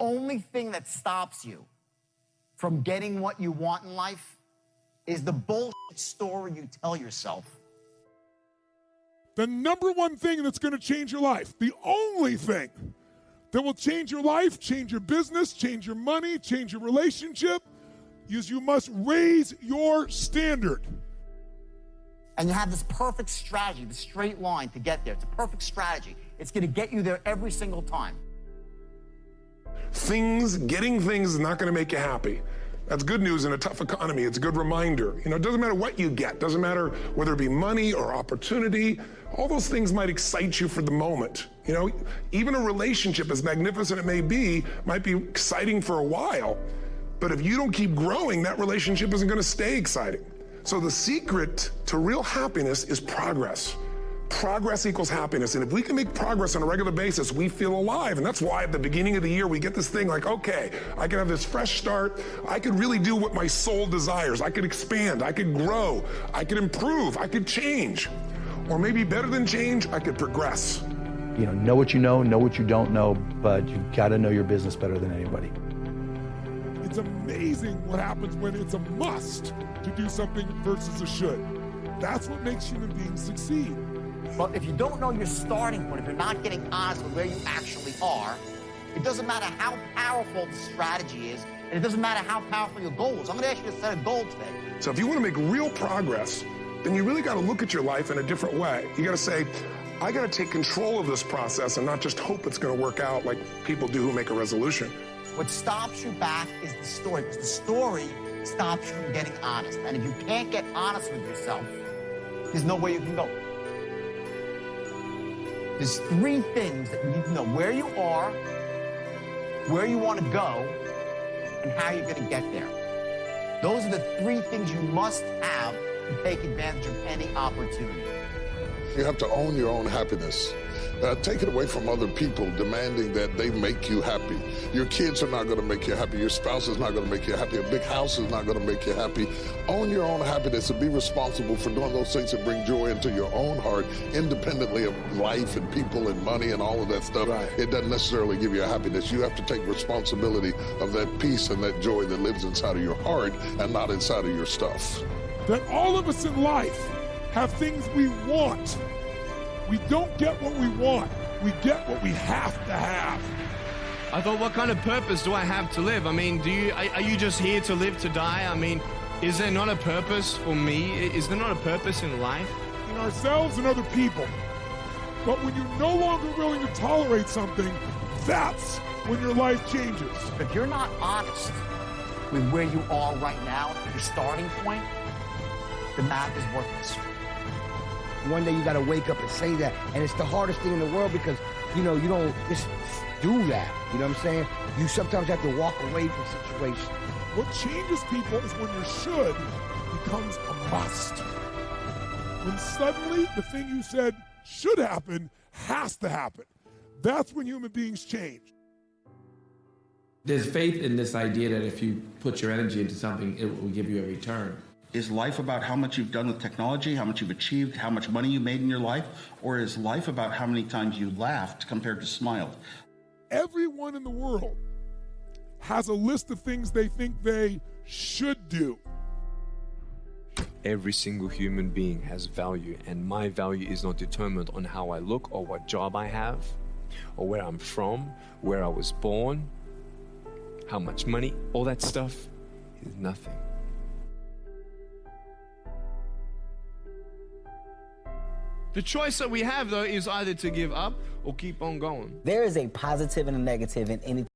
only thing that stops you from getting what you want in life is the bullshit story you tell yourself. The number one thing that's going to change your life, the only thing that will change your life, change your business, change your money, change your relationship, is you must raise your standard. And you have this perfect strategy, the straight line to get there. It's a perfect strategy. It's going to get you there every single time. Getting things is not going to make you happy. That's good news in a tough economy. It's a good reminder. You know, it doesn't matter what you get. Doesn't matter whether it be money or opportunity. All those things might excite you for the moment. You know, even a relationship, as magnificent it may be, might be exciting for a while. But if you don't keep growing, that relationship isn't going to stay exciting. So the secret to real happiness is progress. Progress equals happiness. And if we can make progress on a regular basis, we feel alive. And that's why at the beginning of the year, we get this thing like, okay, I can have this fresh start. I could really do what my soul desires. I could expand. I could grow. I could improve. I could change. Or maybe better than change, I could progress. You know what you know what you don't know, but you gotta know your business better than anybody. It's amazing what happens when it's a must to do something versus a should. That's what makes human beings succeed. But if you don't know your starting point, if you're not getting honest with where you actually are, it doesn't matter how powerful the strategy is, and it doesn't matter how powerful your goal is. I'm going to ask you to set a goal today. So if you want to make real progress, then you really got to look at your life in a different way. You got to say, I got to take control of this process and not just hope it's going to work out like people do who make a resolution. What stops you back is the story, because the story stops you from getting honest. And if you can't get honest with yourself, there's no way you can go. There's three things that you need to know: where you are, where you want to go, and how you're going to get there. Those are the three things you must have to take advantage of any opportunity. You have to own your own happiness. Take it away from other people demanding that they make you happy. Your kids are not going to make you happy. Your spouse is not going to make you happy. A big house is not going to make you happy. Own your own happiness and be responsible for doing those things that bring joy into your own heart, independently of life and people and money and all of that stuff. Right. It doesn't necessarily give you happiness. You have to take responsibility of that peace and that joy that lives inside of your heart and not inside of your stuff. That all of us in life have things we want. We don't get what we want. We get what we have to have. I thought, what kind of purpose do I have to live? I mean, are you just here to live to die? I mean, is there not a purpose for me? Is there not a purpose in life? In ourselves and other people. But when you're no longer willing to tolerate something, that's when your life changes. If you're not honest with where you are right now, your starting point, the math is worthless. One day you gotta wake up and say that. And it's the hardest thing in the world because, you know, you don't just do that. You know what I'm saying? You sometimes have to walk away from situations. What changes people is when your should becomes a must. When suddenly the thing you said should happen has to happen. That's when human beings change. There's faith in this idea that if you put your energy into something, it will give you a return. Is life about how much you've done with technology, how much you've achieved, how much money you made in your life? Or is life about how many times you laughed compared to smiled? Everyone in the world has a list of things they think they should do. Every single human being has value, and my value is not determined on how I look or what job I have or where I'm from, where I was born, how much money. All that stuff is nothing. The choice that we have, though, is either to give up or keep on going. There is a positive and a negative in anything